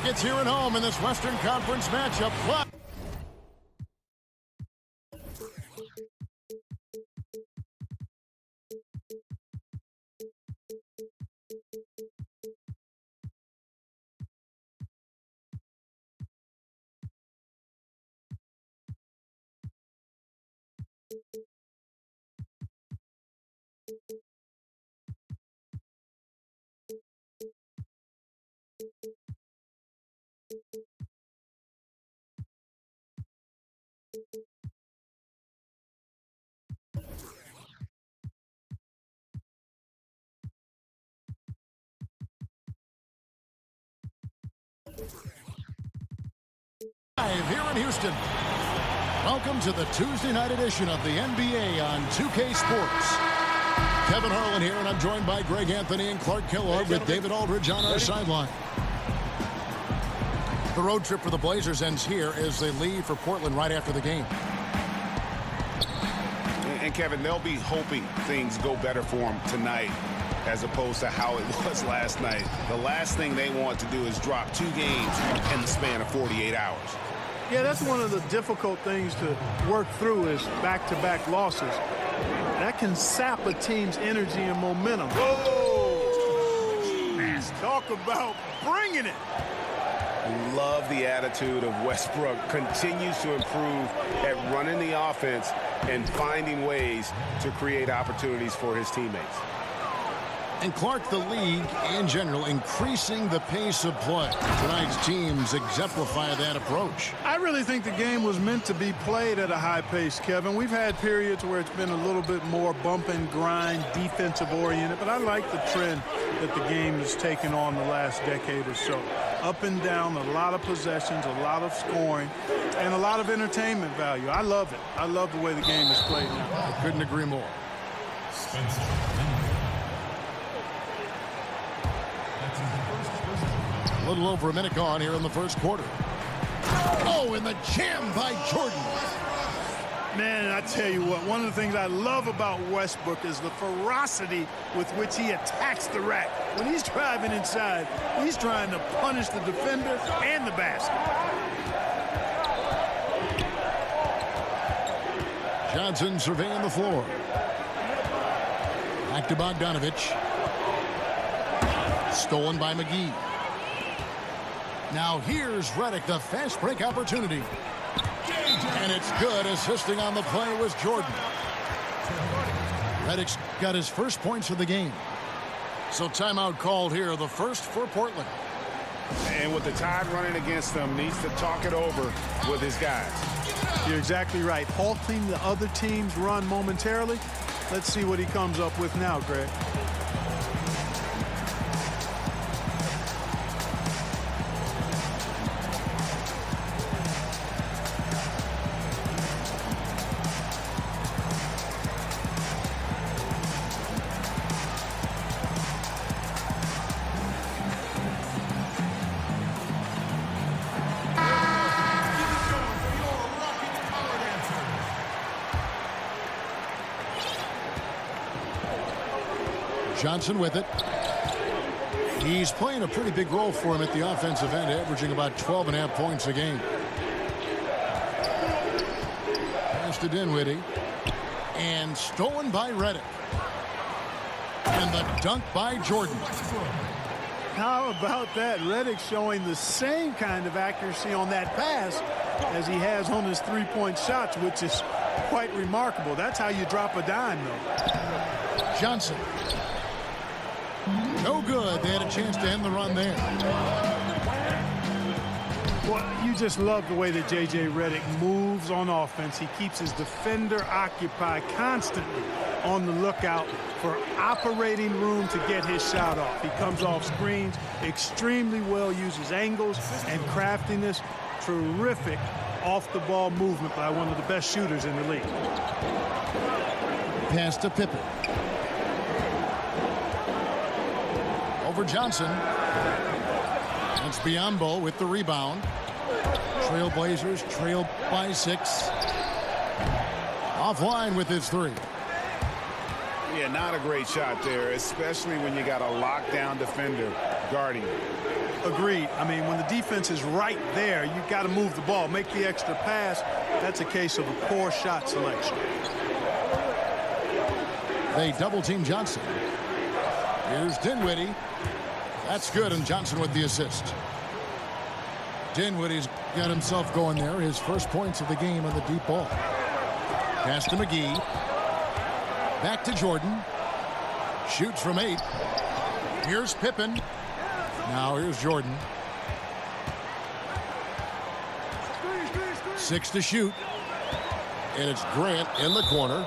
Rockets here at home in this Western Conference matchup. Live here in Houston. Welcome to the Tuesday night edition of the NBA on 2K Sports. Kevin Harlan here, and I'm joined by Greg Anthony and Clark Kellogg with David Aldridge on our sideline. The road trip for the Blazers ends here as they leave for Portland right after the game. And Kevin, they'll be hoping things go better for them tonight as opposed to how it was last night. The last thing they want to do is drop 2 games in the span of 48 hours. Yeah, that's one of the difficult things to work through is back-to-back losses. That can sap a team's energy and momentum. Whoa! Talk about bringing it. Love the attitude of Westbrook. Continues to improve at running the offense and finding ways to create opportunities for his teammates. And Clark, the league in general increasing the pace of play. Tonight's teams exemplify that approach. I really think the game was meant to be played at a high pace, Kevin. We've had periods where it's been a little bit more bump and grind, defensive oriented, but I like the trend that the game has taken on the last decade or so. Up and down, a lot of possessions, a lot of scoring, and a lot of entertainment value. I love it. I love the way the game is played now. I couldn't agree more. A little over a minute gone here in the first quarter. Oh, and the jam by Jordan. Man, I tell you what, one of the things I love about Westbrook is the ferocity with which he attacks the rack. When he's driving inside, he's trying to punish the defender and the basket. Johnson surveying the floor. Back to Bogdanovich. Stolen by McGee. Now here's Redick, the fast break opportunity. And it's good. Assisting on the play was Jordan. Redick's got his first points of the game. So timeout called here, the first for Portland. And with the tide running against them, needs to talk it over with his guys. You're exactly right. Halting the other team's run momentarily. Let's see what he comes up with now, Greg. Johnson with it. He's playing a pretty big role for him at the offensive end, averaging about 12.5 points a game. Passed to Dinwiddie. And stolen by Redick. And the dunk by Jordan. How about that? Redick showing the same kind of accuracy on that pass as he has on his three-point shots, which is quite remarkable. That's how you drop a dime, though. Johnson. No good. They had a chance to end the run there. Well, you just love the way that J.J. Redick moves on offense. He keeps his defender occupied, constantly on the lookout for operating room to get his shot off. He comes off screens extremely well, uses angles and craftiness. Terrific off-the-ball movement by one of the best shooters in the league. Pass to Pippen. Over Johnson. That's Biyombo with the rebound. Trailblazers trail by 6. Offline with his 3. Yeah, not a great shot there, especially when you got a lockdown defender guarding. Agreed. I mean, when the defense is right there, you got to move the ball, make the extra pass. That's a case of a poor shot selection. They double-team Johnson. Here's Dinwiddie. That's good, and Johnson with the assist. Dinwiddie's got himself going there. His first points of the game on the deep ball. Pass to McGee. Back to Jordan. Shoots from 8. Here's Pippen. Now here's Jordan. 6 to shoot. And it's Grant in the corner.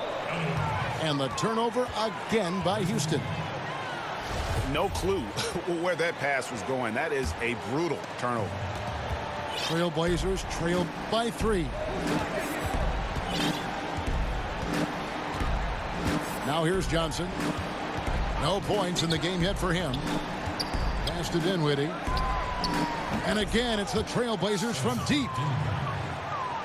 And the turnover again by Houston. No clue where that pass was going. That is a brutal turnover. Trailblazers trailed by 3. Now here's Johnson. No points in the game yet for him. Pass to Dinwiddie. And again, it's the Trailblazers from deep.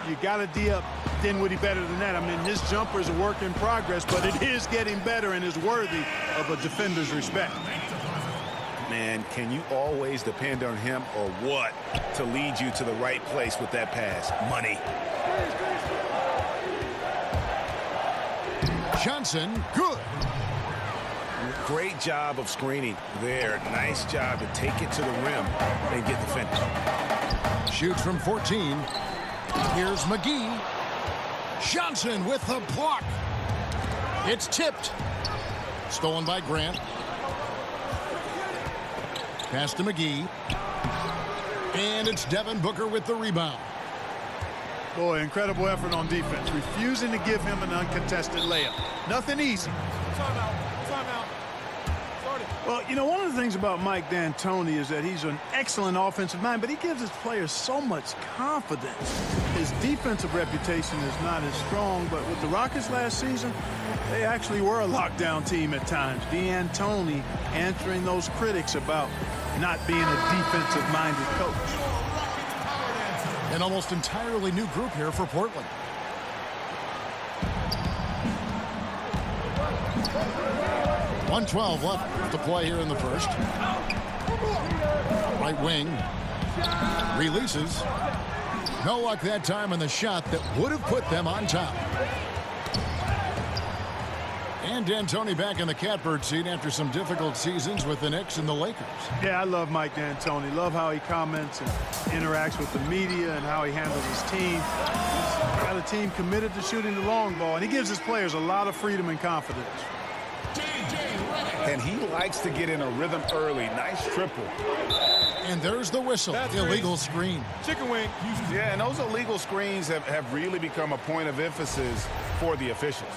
You got to D up Dinwiddie better than that. I mean, his jumper is a work in progress, but it is getting better and is worthy of a defender's respect. Man, can you always depend on him or what to lead you to the right place with that pass? Money. Johnson, good. Great job of screening there. Nice job to take it to the rim and get the finish. Shoots from 14. Here's McGee. Johnson with the block. It's tipped. Stolen by Grant. Pass to McGee. And it's Devin Booker with the rebound. Boy, incredible effort on defense. Refusing to give him an uncontested layup. Nothing easy. Timeout. Well, you know, one of the things about Mike D'Antoni is that he's an excellent offensive mind, but he gives his players so much confidence. His defensive reputation is not as strong, but with the Rockets last season, they actually were a lockdown team at times. D'Antoni answering those critics about not being a defensive-minded coach. An almost entirely new group here for Portland. .112 left to play here in the first. Right wing. Releases. No luck that time on the shot that would have put them on top. And D'Antoni back in the catbird seat after some difficult seasons with the Knicks and the Lakers. Yeah, I love Mike D'Antoni. Love how he comments and interacts with the media and how he handles his team. He's got a team committed to shooting the long ball, and he gives his players a lot of freedom and confidence. And he likes to get in a rhythm early. Nice triple. And there's the whistle. That's illegal screen. Chicken wing. Yeah, and those illegal screens have really become a point of emphasis for the officials.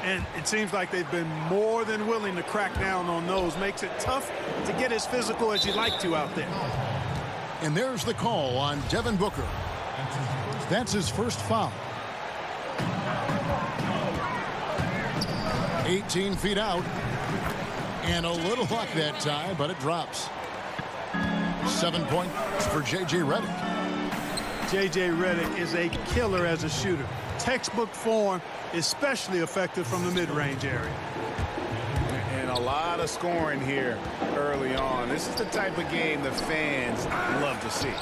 And it seems like they've been more than willing to crack down on those. Makes it tough to get as physical as you'd like to out there. And there's the call on Devin Booker. That's his first foul. 18 feet out. And a little luck that time, but it drops. 7 points for J.J. Redick. J.J. Redick is a killer as a shooter. Textbook form, especially effective from the mid-range area. And a lot of scoring here early on. This is the type of game the fans love to see.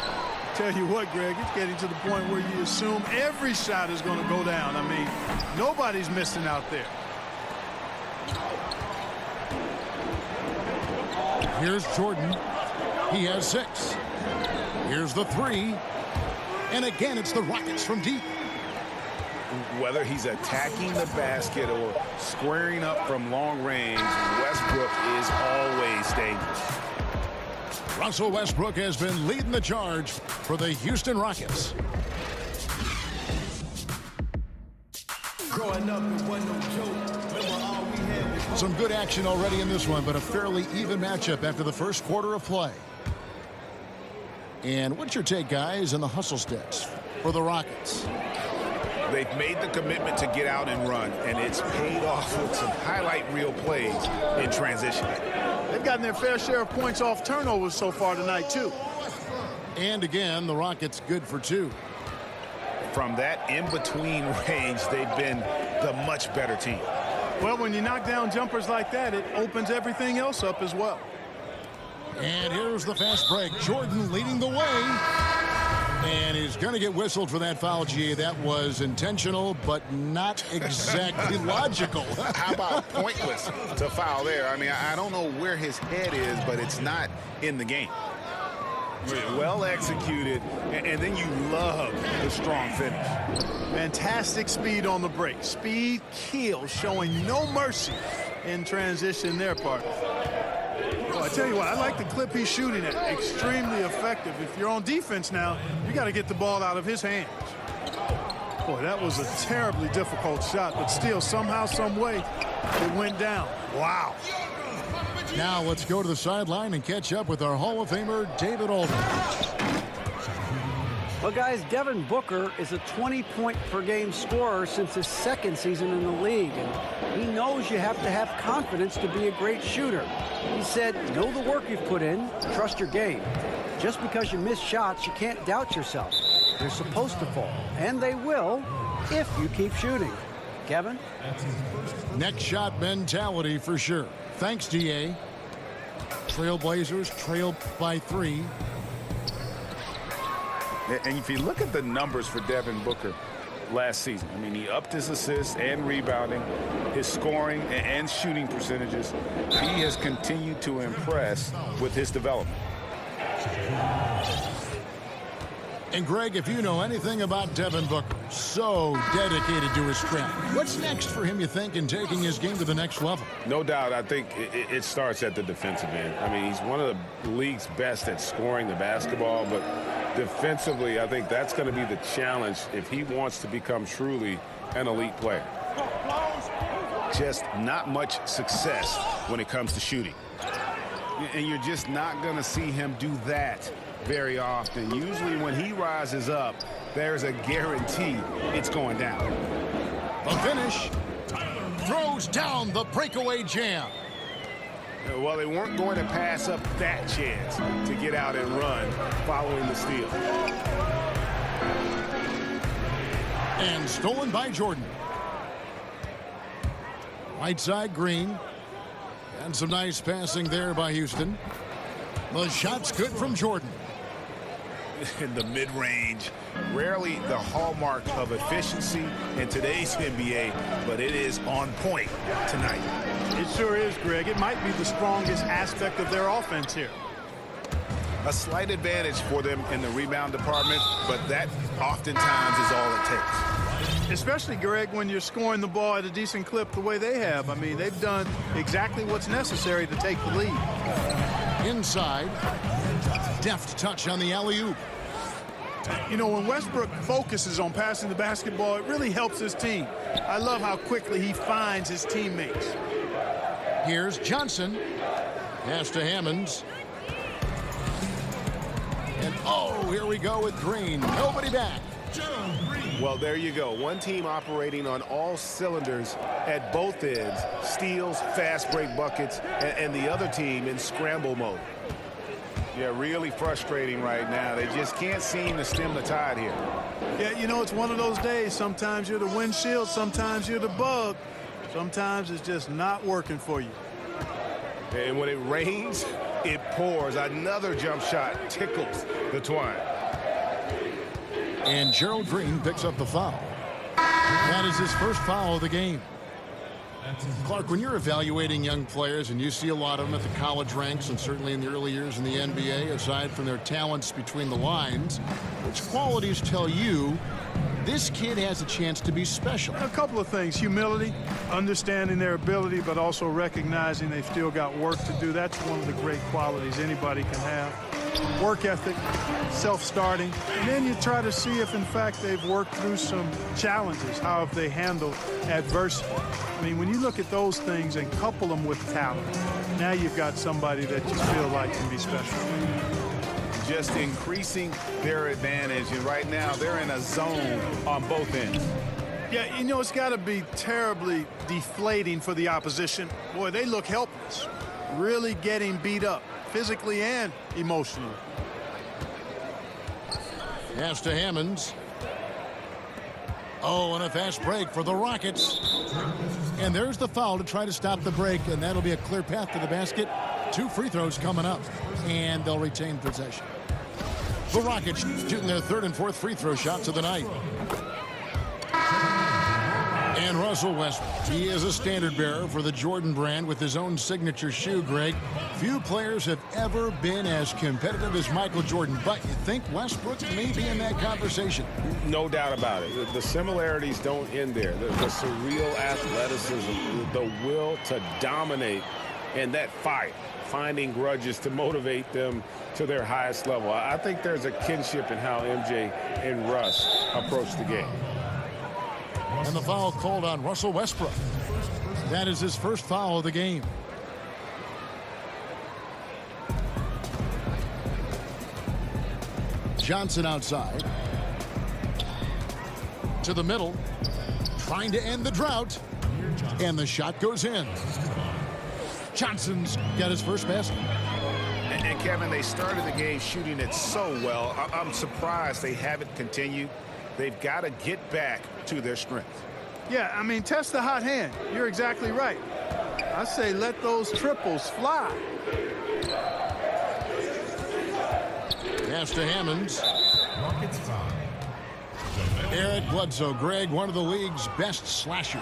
Tell you what, Greg, it's getting to the point where you assume every shot is going to go down. I mean, nobody's missing out there. Here's Jordan. He has 6. Here's the 3. And again, it's the Rockets from deep. Whether he's attacking the basket or squaring up from long range, Westbrook is always dangerous. Russell Westbrook has been leading the charge for the Houston Rockets. Growing up, it wasn't no joke. Remember all we had was... Some good action already in this one, but a fairly even matchup after the first quarter of play. And what's your take, guys, on the hustle stats for the Rockets? They've made the commitment to get out and run, and it's paid off with some highlight reel plays in transition. They've gotten their fair share of points off turnovers so far tonight, too. And again, the Rockets good for 2. From that in-between range, they've been the much better team. Well, when you knock down jumpers like that, it opens everything else up as well. And here's the fast break. Jordan leading the way. And he's going to get whistled for that foul, G. That was intentional, but not exactly logical. How about pointless to foul there? I mean, I don't know where his head is, but it's not in the game. Well executed, and then you love the strong finish. Fantastic speed on the break. Speed kills, showing no mercy in transition there, partner. Well, I tell you what, I like the clip he's shooting at. Extremely effective. If you're on defense now, you got to get the ball out of his hands. Boy, that was a terribly difficult shot, but still, somehow, some way, it went down. Wow. Now let's go to the sideline and catch up with our Hall of Famer, David Aldridge. Well, guys, Devin Booker is a 20-point-per-game scorer since his second season in the league. And he knows you have to have confidence to be a great shooter. He said, know the work you've put in, trust your game. Just because you miss shots, you can't doubt yourself. They're supposed to fall, and they will if you keep shooting. Kevin? Next shot mentality for sure. Thanks, DA. Trailblazers trailed by 3. And if you look at the numbers for Devin Booker last season, I mean, he upped his assists and rebounding, his scoring and shooting percentages. He has continued to impress with his development. And Greg, if you know anything about Devin Booker, so dedicated to his craft. What's next for him, you think, in taking his game to the next level? No doubt. I think it starts at the defensive end. I mean, he's one of the league's best at scoring the basketball, but defensively, I think that's going to be the challenge if he wants to become truly an elite player. Just not much success when it comes to shooting. And you're just not going to see him do that very often. Usually when he rises up, there's a guarantee it's going down. The finish. Throws down the breakaway jam. Well, they weren't going to pass up that chance to get out and run following the steal. And stolen by Jordan. Right side, Green. And some nice passing there by Houston. The shot's good from Jordan. In the mid-range, rarely the hallmark of efficiency in today's NBA, but it is on point tonight. It sure is, Greg. It might be the strongest aspect of their offense here. A slight advantage for them in the rebound department, but that oftentimes is all it takes. Especially, Greg, when you're scoring the ball at a decent clip the way they have. I mean, they've done exactly what's necessary to take the lead. Inside. Deft touch on the alley-oop. You know, when Westbrook focuses on passing the basketball, it really helps his team. I love how quickly he finds his teammates. Here's Johnson. Pass to Hammonds. And, oh, here we go with Green. Nobody back. Well, there you go. One team operating on all cylinders at both ends. Steals, fast break buckets, and the other team in scramble mode. Yeah, really frustrating right now. They just can't seem to stem the tide here. Yeah, you know, it's one of those days. Sometimes you're the windshield, sometimes you're the bug. Sometimes it's just not working for you. And when it rains, it pours. Another jump shot tickles the twine. And Gerald Green picks up the foul. That is his first foul of the game. Clark, when you're evaluating young players and you see a lot of them at the college ranks and certainly in the early years in the NBA, aside from their talents between the lines, which qualities tell you this kid has a chance to be special? A couple of things. Humility, understanding their ability, but also recognizing they've still got work to do. That's one of the great qualities anybody can have. Work ethic, self-starting, and then you try to see if, in fact, they've worked through some challenges. How have they handled adversity? I mean, when you look at those things and couple them with talent, now you've got somebody that you feel like can be special. Just increasing their advantage, and right now they're in a zone on both ends. Yeah, you know, it's got to be terribly deflating for the opposition. Boy, they look helpless, really getting beat up, physically and emotionally. Pass to Hammonds. Oh, and a fast break for the Rockets. And there's the foul to try to stop the break, and that'll be a clear path to the basket. 2 free throws coming up, and they'll retain possession. The Rockets shooting their 3rd and 4th free throw shots of the night. And Russell Westbrook, he is a standard bearer for the Jordan brand with his own signature shoe, Greg. Few players have ever been as competitive as Michael Jordan, but you think Westbrook may be in that conversation? No doubt about it. The similarities don't end there. The surreal athleticism, the will to dominate, and that fight, finding grudges to motivate them to their highest level. I think there's a kinship in how MJ and Russ approach the game. And the foul called on Russell Westbrook. That is his first foul of the game. Johnson outside. To the middle. Trying to end the drought. And the shot goes in. Johnson's got his first basket. And Kevin, they started the game shooting it so well. I'm surprised they haven't continued. They've got to get back to their strength. Yeah, I mean, test the hot hand. You're exactly right. I say let those triples fly. Pass to Hammonds. Eric Bledsoe, Greg, one of the league's best slashers.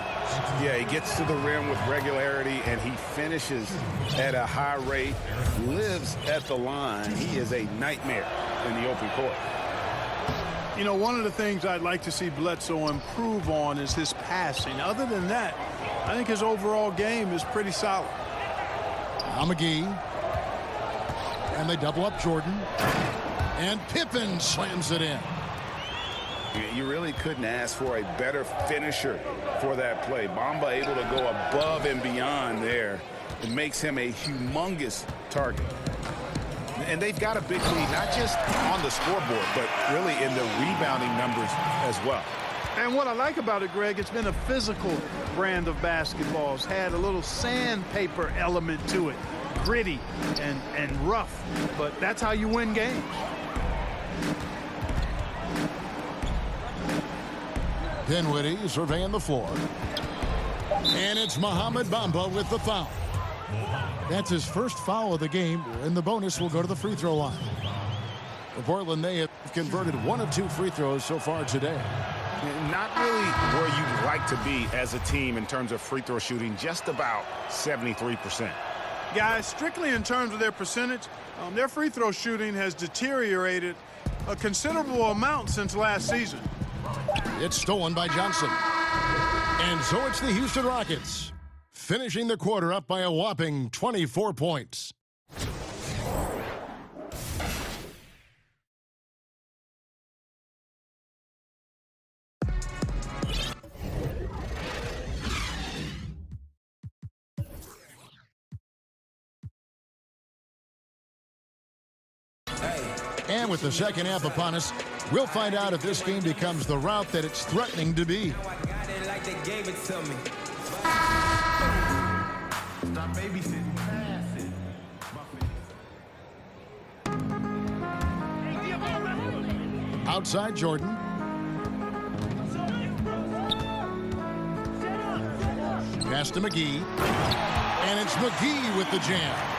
Yeah, he gets to the rim with regularity, and he finishes at a high rate, lives at the line. He is a nightmare in the open court. You know, one of the things I'd like to see Bledsoe improve on is his passing. Other than that, I think his overall game is pretty solid. Now McGee. And they double up Jordan. And Pippen slams it in. You really couldn't ask for a better finisher for that play. Bamba able to go above and beyond there. It makes him a humongous target. And they've got a big lead, not just on the scoreboard, but really in the rebounding numbers as well. And what I like about it, Greg, it's been a physical brand of basketball. It's had a little sandpaper element to it. Gritty and rough, but that's how you win games. Dinwiddie surveying the floor. And it's Mohamed Bamba with the foul. That's his first foul of the game, and the bonus will go to the free throw line. For Portland, they have converted 1 of 2 free throws so far today. Not really where you'd like to be as a team in terms of free throw shooting, just about 73%. Guys, strictly in terms of their percentage, their free throw shooting has deteriorated a considerable amount since last season. It's stolen by Johnson. And so it's the Houston Rockets, finishing the quarter up by a whopping 24 points. And with the second half upon us, we'll find out if this game becomes the rout that it's threatening to be. Outside Jordan. Pass to McGee. And it's McGee with the jam.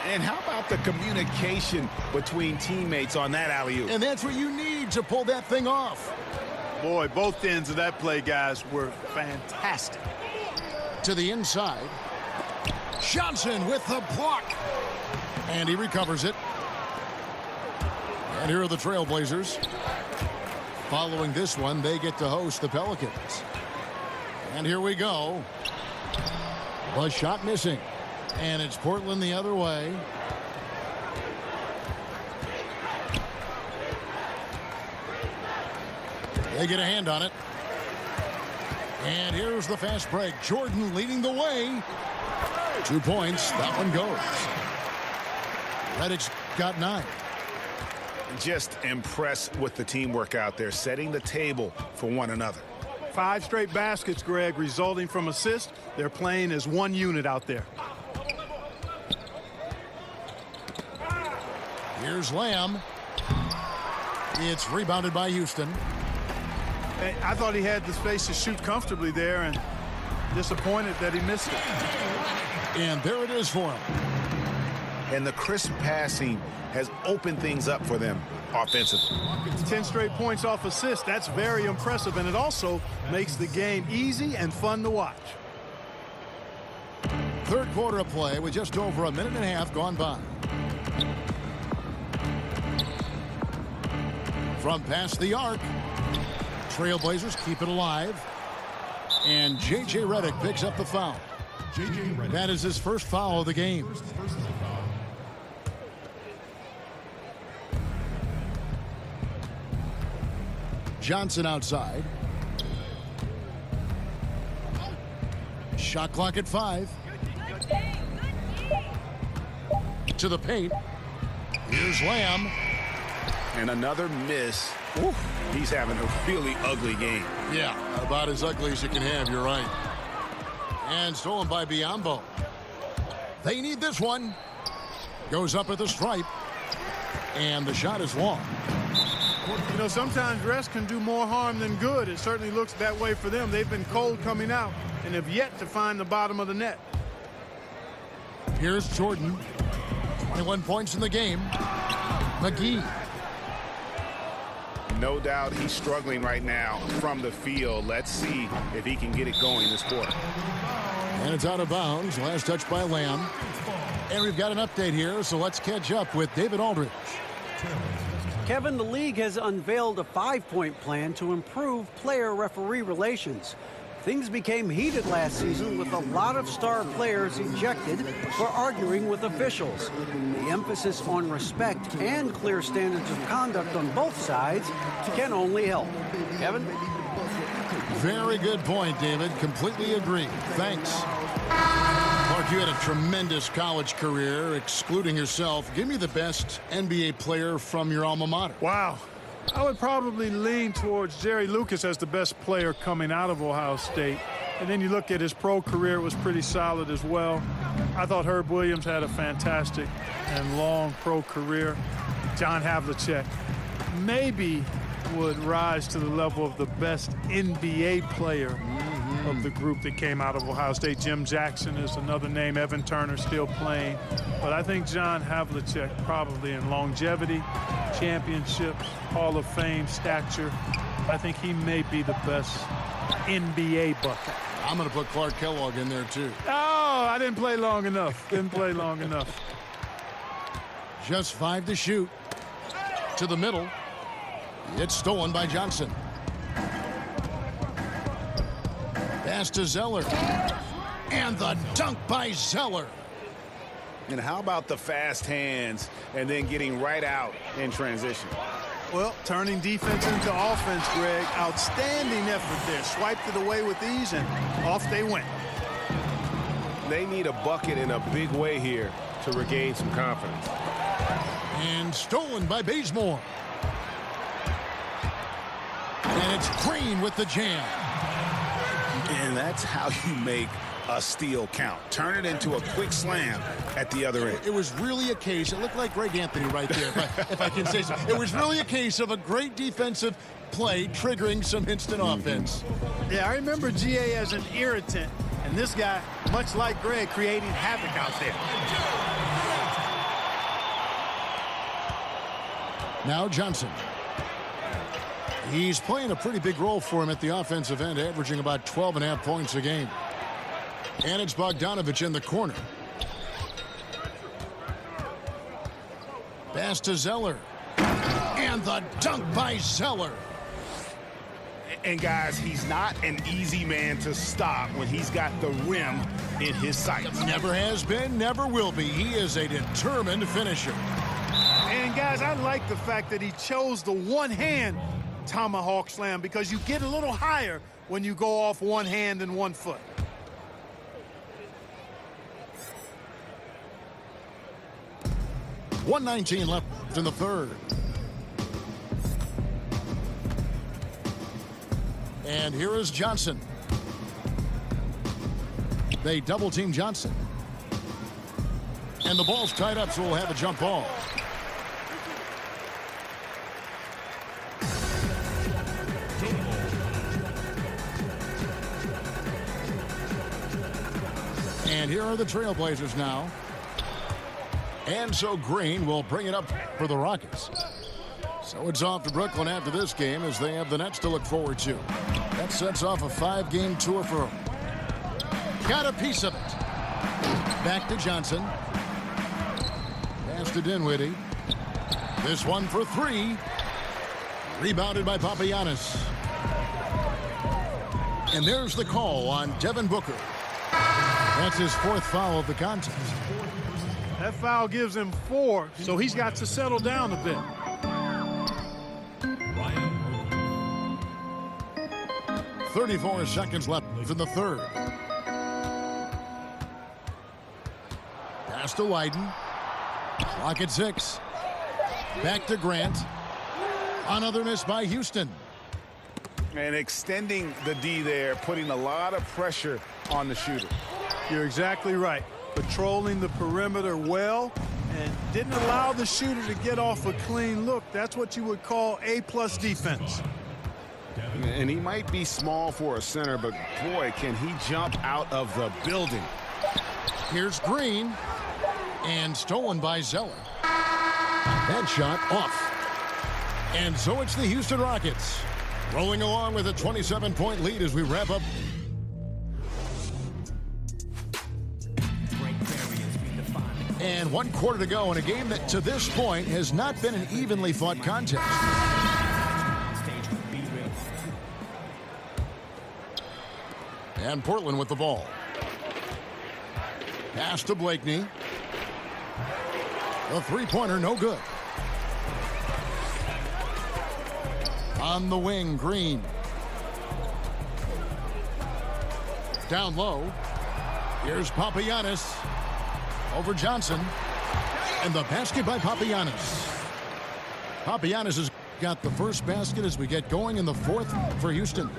And how about the communication between teammates on that alley-oop? And that's what you need to pull that thing off. Boy, both ends of that play, guys, were fantastic. To the inside. Johnson with the block. And he recovers it. And here are the Trailblazers. Following this one, they get to host the Pelicans. And here we go. The shot missing. And it's Portland the other way. They get a hand on it. And here's the fast break. Jordan leading the way. 2 points. That one goes. Reddick's got 9. Just impressed with the teamwork out there, setting the table for one another. 5 straight baskets, Greg, resulting from assists. They're playing as one unit out there. Here's Lamb. It's rebounded by Houston. Hey, I thought he had the space to shoot comfortably there, and disappointed that he missed it. And there it is for him. and the crisp passing has opened things up for them offensively. 10 straight points off assists. That's very impressive, and it also makes the game easy and fun to watch. Third quarter of play with just over a minute and a half gone by. From past the arc, Trailblazers keep it alive, and J.J. Redick picks up the foul. That is his first foul of the game. Johnson outside. Shot clock at 5. To the paint. Here's Lamb. And another miss. Ooh, he's having a really ugly game. Yeah, about as ugly as you can have, you're right. And stolen by Biyombo. They need this one. Goes up at the stripe. And the shot is long. You know, sometimes rest can do more harm than good. It certainly looks that way for them. They've been cold coming out and have yet to find the bottom of the net. Here's Jordan. 21 points in the game. McGee. No doubt he's struggling right now from the field. Let's see if he can get it going this quarter. And it's out of bounds. Last touch by Lamb. And we've got an update here, so let's catch up with David Aldridge. Kevin, the league has unveiled a 5-point plan to improve player-referee relations. Things became heated last season with a lot of star players ejected for arguing with officials. The emphasis on respect and clear standards of conduct on both sides can only help. Kevin? Very good point, David. Completely agree. Thanks. Clark, you had a tremendous college career, excluding yourself. Give me the best NBA player from your alma mater. Wow. I would probably lean towards Jerry Lucas as the best player coming out of Ohio State. And then you look at his pro career, it was pretty solid as well. I thought Herb Williams had a fantastic and long pro career. John Havlicek maybe would rise to the level of the best NBA player of the group that came out of Ohio State. Jim Jackson is another name. Evan Turner still playing. But I think John Havlicek probably in longevity, championships, Hall of Fame stature. I think he may be the best NBA bucket. I'm going to put Clark Kellogg in there, too. Oh, I didn't play long enough. Didn't play long enough. Just 5 to shoot. To the middle. It's stolen by Johnson. Pass to Zeller. And the dunk by Zeller. And how about the fast hands and then getting right out in transition? Well, turning defense into offense, Greg. Outstanding effort there. Swiped it away with ease, and off they went. They need a bucket in a big way here to regain some confidence. And stolen by Bazemore. And it's Green with the jam. And that's how you make a steal count. Turn it into a quick slam at the other end. It was really a case. It looked like Greg Anthony right there, if I can say so. It was really a case of a great defensive play triggering some instant offense. Yeah, I remember GA as an irritant, and this guy, much like Greg, creating havoc out there. Now Johnson. He's playing a pretty big role for him at the offensive end, averaging about 12.5 points a game. And it's Bogdanovich in the corner. Pass to Zeller. And the dunk by Zeller. And guys, he's not an easy man to stop when he's got the rim in his sights. Never has been, never will be. He is a determined finisher. And guys, I like the fact that he chose the one-hand tomahawk slam, because you get a little higher when you go off one hand and 1 foot. .119 left in the third. And here is Johnson. They double-team Johnson. And the ball's tied up, so we'll have a jump ball. And here are the Trailblazers now. And so Green will bring it up for the Rockets. So it's off to Brooklyn after this game as they have the Nets to look forward to. That sets off a 5-game tour for them. Got a piece of it. Back to Johnson. Pass to Dinwiddie. This one for 3. Rebounded by Papagiannis. And there's the call on Devin Booker. That's his 4th foul of the contest. That foul gives him 4, so he's got to settle down a bit. 34 seconds left in the 3rd. Pass to Wyden. Clock at 6. Back to Grant. Another miss by Houston. And extending the D there, putting a lot of pressure on the shooter. You're exactly right. Patrolling the perimeter well and didn't allow the shooter to get off a clean look. That's what you would call A+ defense. And he might be small for a center, but boy, can he jump out of the building. Here's Green. And stolen by Zeller. That shot off. And so it's the Houston Rockets rolling along with a 27-point lead as we wrap up. And 1 quarter to go in a game that to this point has not been an evenly fought contest. And Portland with the ball. Pass to Blakeney. The 3-pointer no good. On the wing, Green. Down low. Here's Papagiannis. Over Johnson. And the basket by Papagiannis. Papagiannis has got the first basket as we get going in the 4th for Houston.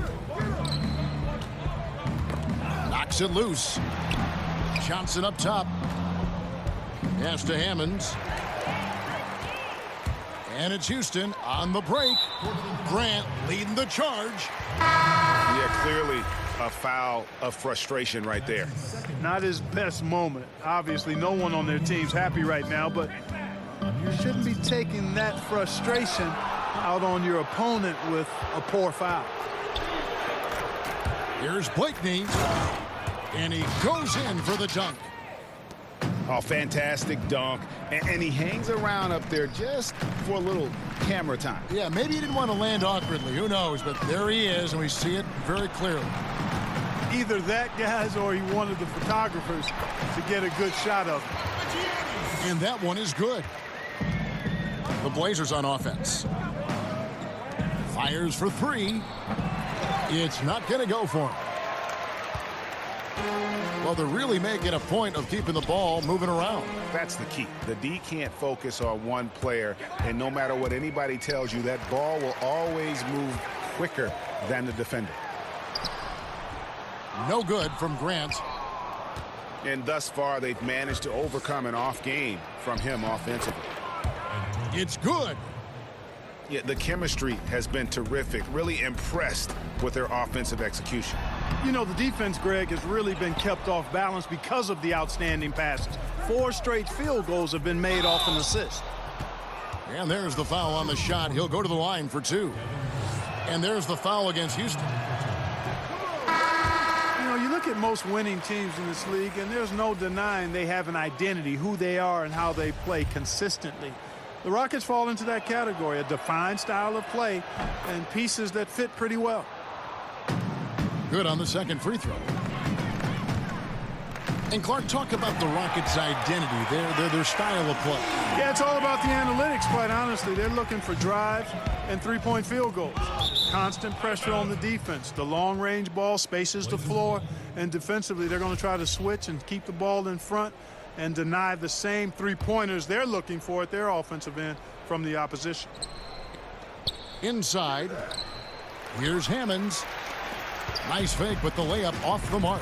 Knocks it loose. Johnson up top. Pass to Hammonds. And it's Houston on the break. Grant leading the charge. Yeah, clearly a foul of frustration right there. Not his best moment. Obviously, no one on their team's happy right now, but you shouldn't be taking that frustration out on your opponent with a poor foul. Here's Blakeney. And he goes in for the dunk. Oh, fantastic dunk. And he hangs around up there just for a little camera time. Yeah, maybe he didn't want to land awkwardly. Who knows? But there he is, and we see it very clearly. Either that, guys, or he wanted the photographers to get a good shot of him. And that one is good. The Blazers on offense. Fires for 3. It's not going to go for him. Well, they're really making a point of keeping the ball moving around. That's the key. The D can't focus on one player, and no matter what anybody tells you, that ball will always move quicker than the defender. No good from Grant. And thus far, they've managed to overcome an off game from him offensively. It's good. Yeah, the chemistry has been terrific. Really impressed with their offensive execution. You know, the defense, Greg, has really been kept off balance because of the outstanding passes. 4 straight field goals have been made off an assist. And there's the foul on the shot. He'll go to the line for 2. And there's the foul against Houston. You know, you look at most winning teams in this league, and there's no denying they have an identity, who they are and how they play consistently. The Rockets fall into that category, a defined style of play and pieces that fit pretty well. Good on the second free throw. And Clark, talk about the Rockets' identity, their style of play. Yeah, it's all about the analytics, quite honestly. They're looking for drives and 3-point field goals. Constant pressure on the defense. The long-range ball spaces the floor, and defensively they're going to try to switch and keep the ball in front and deny the same 3-pointers they're looking for at their offensive end from the opposition. Inside, here's Hammonds. Nice fake, but the layup off the mark.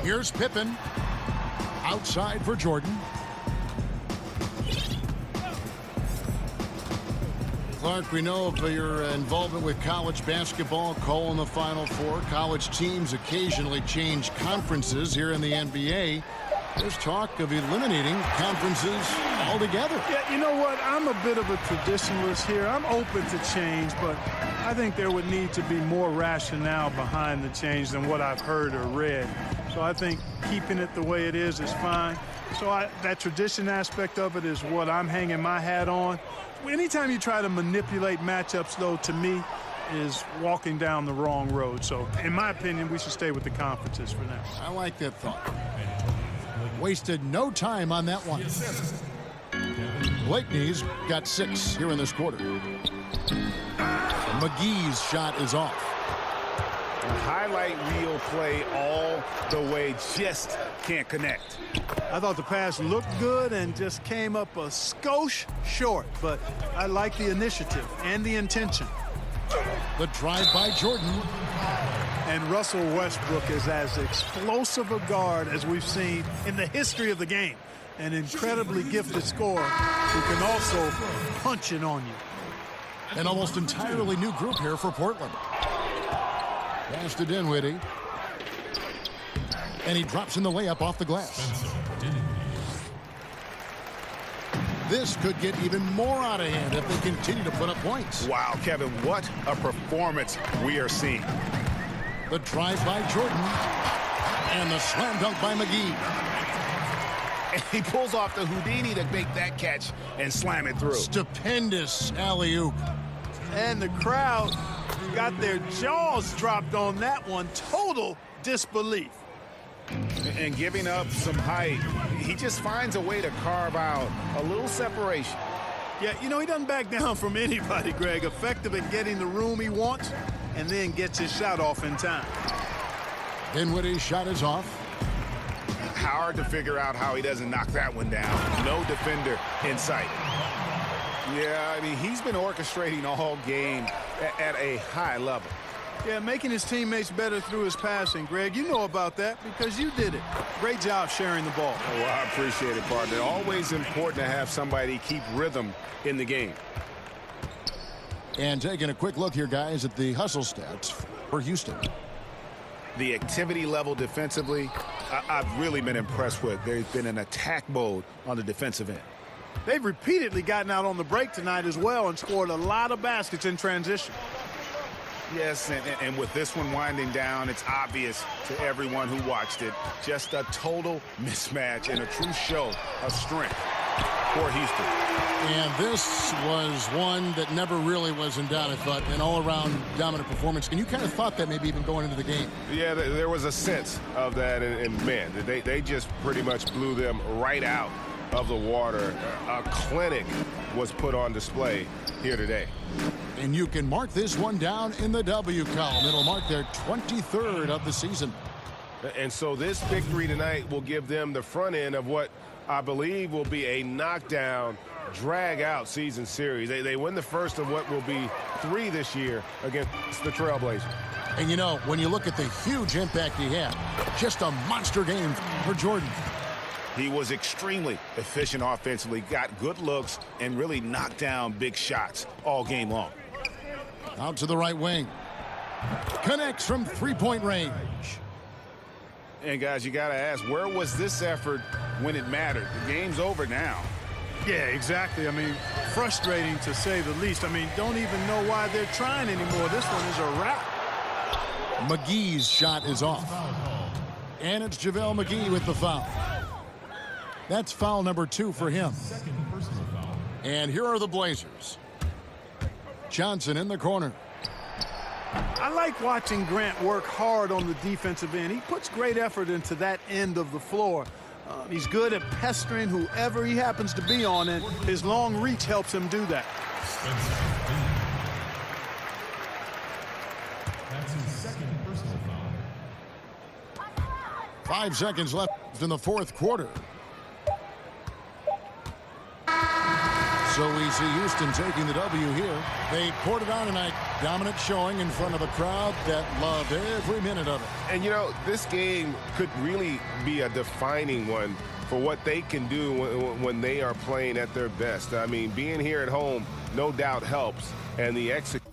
Here's Pippen. Outside for Jordan. Clark, we know of your involvement with college basketball, calling the Final Four. College teams occasionally change conferences here in the NBA. There's talk of eliminating conferences altogether. Yeah, you know what? I'm a bit of a traditionalist here. I'm open to change, but I think there would need to be more rationale behind the change than what I've heard or read. So I think keeping it the way it is fine. So that tradition aspect of it is what I'm hanging my hat on. Anytime you try to manipulate matchups, though, to me, is walking down the wrong road. So, in my opinion, we should stay with the conferences for now. I like that thought. Wasted no time on that one. Blakeney's got 6 here in this quarter. McGee's shot is off. A highlight reel play all the way, just can't connect. I thought the pass looked good and just came up a skosh short, but I like the initiative and the intention. The drive by Jordan. And Russell Westbrook is as explosive a guard as we've seen in the history of the game. An incredibly gifted scorer who can also punch it on you. An almost entirely new group here for Portland. Pass to Dinwiddie. And he drops in the layup off the glass. This could get even more out of hand if they continue to put up points. Wow, Kevin, what a performance we are seeing. The drive by Jordan. And the slam dunk by McGee. And he pulls off the Houdini to make that catch and slam it through. Stupendous alley-oop. And the crowd got their jaws dropped on that one. Total disbelief. And giving up some height, he just finds a way to carve out a little separation. Yeah, you know, he doesn't back down from anybody, Greg. Effective at getting the room he wants and then gets his shot off in time. Dinwiddie's shot is off. Hard to figure out how he doesn't knock that one down. No defender in sight. Yeah, I mean, he's been orchestrating all game at a high level. Yeah, making his teammates better through his passing. Greg, you know about that because you did it. Great job sharing the ball. Well, I appreciate it, partner. Always important to have somebody keep rhythm in the game. And taking a quick look here, guys, at the hustle stats for Houston. The activity level defensively, I've really been impressed with. There's been an attack mode on the defensive end. They've repeatedly gotten out on the break tonight as well and scored a lot of baskets in transition. Yes, and with this one winding down, it's obvious to everyone who watched it. Just a total mismatch and a true show of strength for Houston. And this was one that never really was in doubt, I thought, an all-around dominant performance. And you kind of thought that maybe even going into the game. Yeah, there was a sense of that, and man, they just pretty much blew them right out of the water. A clinic was put on display here today. And you can mark this one down in the W column. It'll mark their 23rd of the season. And so this victory tonight will give them the front end of what I believe will be a knockdown, drag-out season series. They win the first of what will be 3 this year against the Trailblazers. And, you know, when you look at the huge impact he had, just a monster game for Jordan. He was extremely efficient offensively, got good looks, and really knocked down big shots all game long. Out to the right wing. Connects from three-point range. And, guys, you got to ask, where was this effort when it mattered? The game's over now. Yeah, exactly. I mean, frustrating to say the least. I mean, don't even know why they're trying anymore. This one is a wrap. McGee's shot is off. And it's JaVale McGee with the foul. That's foul number 2 for him. And here are the Blazers. Johnson in the corner. I like watching Grant work hard on the defensive end. He puts great effort into that end of the floor. He's good at pestering whoever he happens to be on, and his long reach helps him do that. That's his second personal foul. 5 seconds left in the fourth quarter. So we see Houston taking the W here. They poured it on tonight. Dominant showing in front of a crowd that loved every minute of it. And, you know, this game could really be a defining one for what they can do when they are playing at their best. I mean, being here at home, no doubt helps. And the execution.